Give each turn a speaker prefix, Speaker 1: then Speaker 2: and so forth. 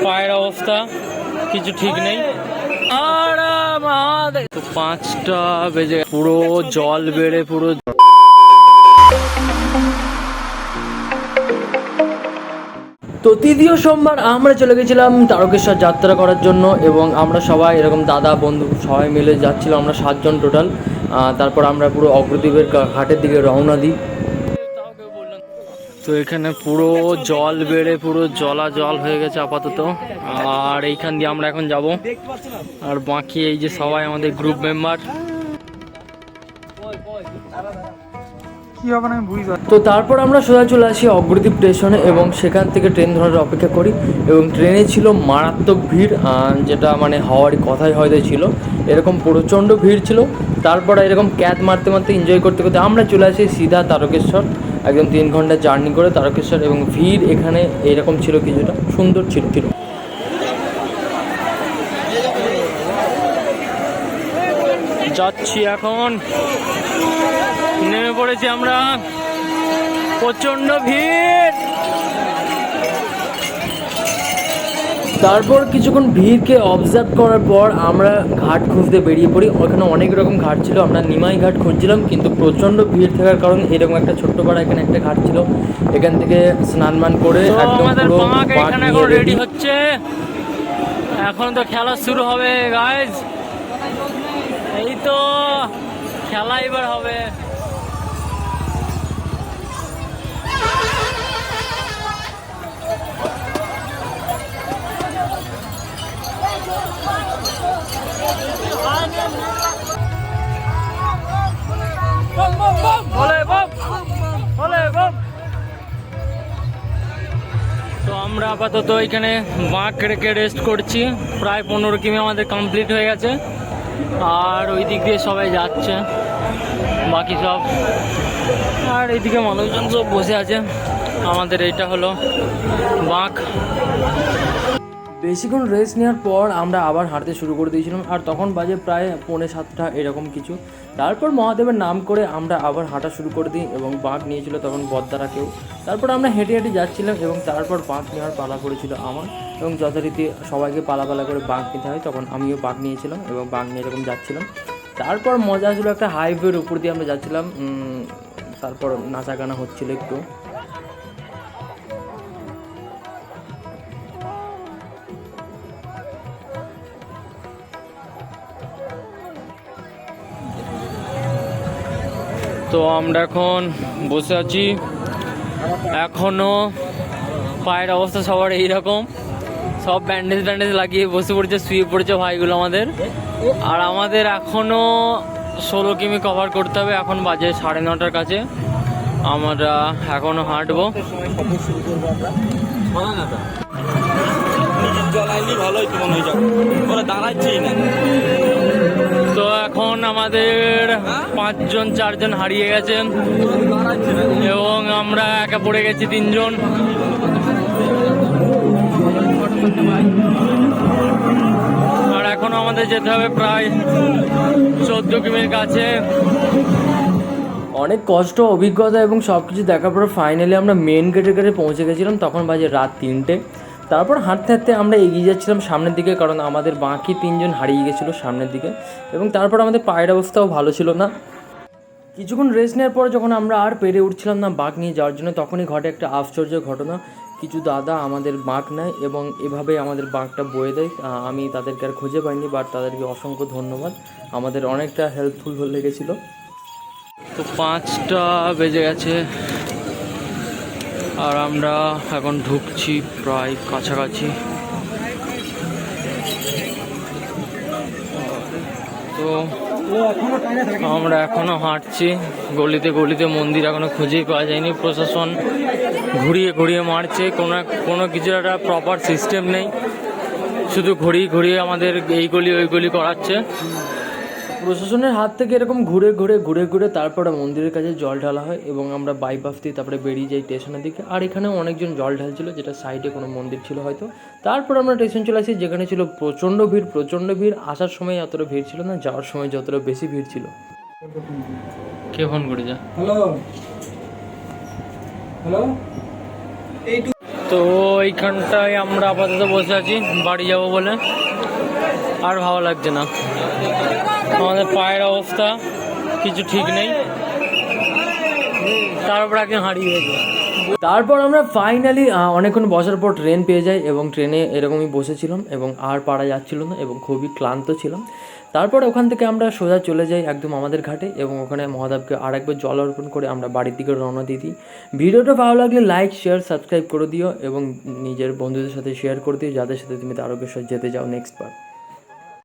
Speaker 1: পায়ের অবস্থা কিছু ঠিক নেই। আর আমাদের তো 5টা বেজে পুরো জল বেড়ে পুরো। তো তৃতীয় সোমবার আমরা চলে গেছিলাম তারকেশ্বর যাত্রা করার জন্য, এবং আমরা সবাই এরকম দাদা বন্ধু সবাই মিলে যাচ্ছিলাম, আমরা 7 জন টোটাল। তারপর আমরা পুরো অগ্রদ্বীপের ঘাটের দিকে রওনা দিই। তো এখানে পুরো জল বেড়ে পুরো জল হয়ে গেছে আপাতত, আর এইখান দিয়ে আমরা এখন যাব। আর বাকি এই যে সবাই আমাদের গ্রুপ মেম্বার। তো তারপর আমরা সোজা চলে আসি অগ্রদ্বীপ স্টেশনে, এবং সেখান থেকে ট্রেন ধরার অপেক্ষা করি। এবং ট্রেনে ছিল মারাত্মক ভিড়, যেটা মানে হওয়ার কথাই হয়তো ছিল, এরকম প্রচণ্ড ভিড় ছিল। তারপর এরকম ক্যাচ মারতে মারতে এনজয় করতে করতে আমরা চলে আসি সিধা তারকেশ্বর, একদম 3 ঘন্টা জার্নি করে তারকেশ্বর। এবং ভিড় এখানে এরকম ছিল, কিছুটা সুন্দর ছিল। যাচ্ছি এখন, নেমে পড়েছি আমরা, প্রচণ্ড ভিড়। তারপর কিছুক্ষণ ভিড়কে অবজার্ভ করার পর আমরা ঘাট খুঁজতে বেরিয়ে পড়ি। ওখানে অনেক রকম ঘাট ছিল, আমরা নিমাই ঘাট খুঁজছিলাম, কিন্তু প্রচণ্ড ভিড় থাকার কারণে এরকম একটা ছোট্ট পাড়া এখানে একটা ঘাট ছিল, এখান থেকে স্নান করে একদম পুরো রেডি হচ্ছে। এখন তো খেলা শুরু হবে গাইজ, এই তো খেলা এবার হবে। তো আমরা আপাতত এখানে বাঁক রেখে রেস্ট করছি। প্রায় 15 কিমি আমাদের কমপ্লিট হয়ে গেছে, আর ওই দিক দিয়ে সবাই যাচ্ছে বাকি সব, আর এইদিকে মানুষজন সব বসে আছে। আমাদের এইটা হলো বাঁক। বেশিক্ষণ রেস্ট নেওয়ার পর আমরা আবার হাঁটতে শুরু করে দিয়েছিলাম, আর তখন বাজে প্রায় 6:45 এরকম কিছু। তারপর মহাদেবের নাম করে আমরা আবার হাঁটা শুরু করে দিই, এবং বাঁক নিয়েছিল তখন বদ্দারা কেউ। তারপর আমরা হেঁটে হেঁটে যাচ্ছিলাম, এবং তারপর বাঁক নেওয়ার পালা পড়েছিল আমার, এবং যথারীতি সবাইকে পালা করে বাঁক নিতে হয়, তখন আমিও বাঁক নিয়েছিলাম এবং বাঁক নিয়ে এরকম যাচ্ছিলাম। তারপর মজা ছিল, একটা হাইওয়ের উপর দিয়ে আমরা যাচ্ছিলাম, তারপর নাচা গানা হচ্ছিল একটু। তো আমরা এখন বসে আছি, এখনও পায়ের অবস্থা সবার এইরকম, সব ব্যান্ডেজ লাগিয়ে বসে পড়েছে, শুয়ে পড়েছে ভাইগুলো আমাদের। আর আমাদের এখনও 16 কিমি কভার করতে হবে, এখন বাজে 9:30 কাছে। আমরা এখনও হাঁটবো। তো এখন আমাদের 5 জন 4 জন হারিয়ে গেছেন, এবং আমরা একা পড়ে গেছি 3 জন। আর এখনো আমাদের যেতে হবে প্রায় 14 কিমির কাছে। অনেক কষ্ট, অভিজ্ঞতা এবং সব কিছু দেখার পর ফাইনালি আমরা মেন গেটের কাছে পৌঁছে গেছিলাম, তখন বাজে রাত 3টে। তারপর হাঁটতে হাঁটতে আমরা এগিয়ে যাচ্ছিলাম সামনের দিকে, কারণ আমাদের বাকি 3 জন হারিয়ে গেছিলো সামনের দিকে, এবং তারপর আমাদের পায়ের অবস্থাও ভালো ছিল না। কিছুক্ষণ রেস্ট নেওয়ার পর যখন আমরা আর পেরে উঠছিলাম না বাঁক নিয়ে যাওয়ার জন্য, তখনই ঘটে একটা আশ্চর্য ঘটনা। কিছু দাদা আমাদের বাঁক নেয়, এবং এভাবেই আমাদের বাঁকটা বয়ে দেয়। আমি তাদেরকে আর খুঁজে পাইনি, বাট তাদেরকে অসংখ্য ধন্যবাদ, আমাদের অনেকটা হেল্পফুল লেগেছিলো। তো 5টা বেজে গেছে, আর আমরা এখন ঢুকছি প্রায় কাছাকাছি। তো আমরা এখনও হাঁটছি গলিতে গলিতে, মন্দির এখনও খুঁজেই পাওয়া যায়নি। প্রশাসন ঘুরিয়ে মারছে, কোনো কিছু একটা প্রপার সিস্টেম নেই, শুধু ঘুরিয়ে আমাদের এই গলি ওই গলি করাচ্ছে। প্রশাসনের হাত থেকে এরকম ঘুরে তারপরে মন্দিরের কাছে জল ঢালা হয়, এবং আমরা বাইপাস দিয়ে তারপরে বেরিয়ে যাই স্টেশনের দিকে। আর এখানেও অনেকজন জল ঢালছিল, যেটা সাইডে কোনো মন্দির ছিল হয়তো। তারপর আমরা স্টেশন চলে আসি, যেখানে ছিল প্রচণ্ড ভিড়। আসার সময় অতটা ভিড় ছিল না, যাওয়ার সময় যতটা বেশি ভিড় ছিল। কে ফোন করে যা? হ্যালো তো এইখানটায় আমরা আপাতত বসে আছি বাড়ি যাব বলে, আর ভালো লাগছে না। আমাদের পায়ের অবস্থা কিছু ঠিক নেই, তারপর একদিন হারিয়ে গেছে। তারপর আমরা ফাইনালি অনেকক্ষণ বসার পর ট্রেন পেয়ে যাই, এবং ট্রেনে এরকমই বসেছিলাম এবং আর পারা যাচ্ছিল না এবং খুবই ক্লান্ত ছিলাম। তারপর ওখান থেকে আমরা সোজা চলে যাই একদম আমাদের ঘাটে, এবং ওখানে মহাদেবকে আরেকবার জল অর্পণ করে আমরা বাড়ির দিকে রওনা দিয়ে দিই। ভিডিওটা ভালো লাগলে লাইক শেয়ার সাবস্ক্রাইব করে দিও, এবং নিজের বন্ধুদের সাথে শেয়ার করে দিও যাদের সাথে তুমি তারকেশ্বর যেতে চাও নেক্সট বার।